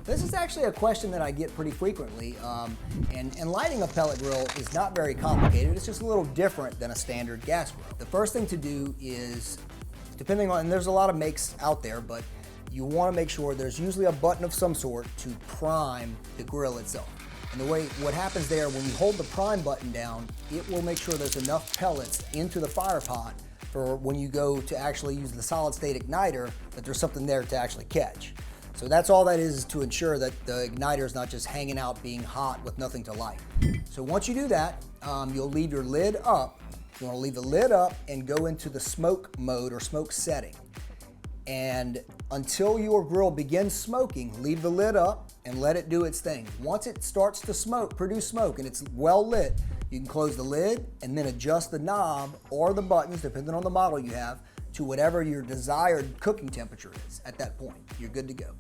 This is actually a question that I get pretty frequently, and lighting a pellet grill is not very complicated. It's just a little different than a standard gas grill. The first thing to do is, depending on, and there's a lot of makes out there, but you want to make sure there's usually a button of some sort to prime the grill itself. And what happens there, when you hold the prime button down, it will make sure there's enough pellets into the fire pot for when you go to actually use the solid state igniter, that there's something there to actually catch. So that's all that is to ensure that the igniter is not just hanging out being hot with nothing to light. So once you do that, you'll leave your lid up. You want to leave the lid up and go into the smoke mode or smoke setting. And until your grill begins smoking, leave the lid up and let it do its thing. Once it starts to produce smoke and it's well lit, you can close the lid and then adjust the knob or the buttons, depending on the model you have, to whatever your desired cooking temperature is at that point. You're good to go.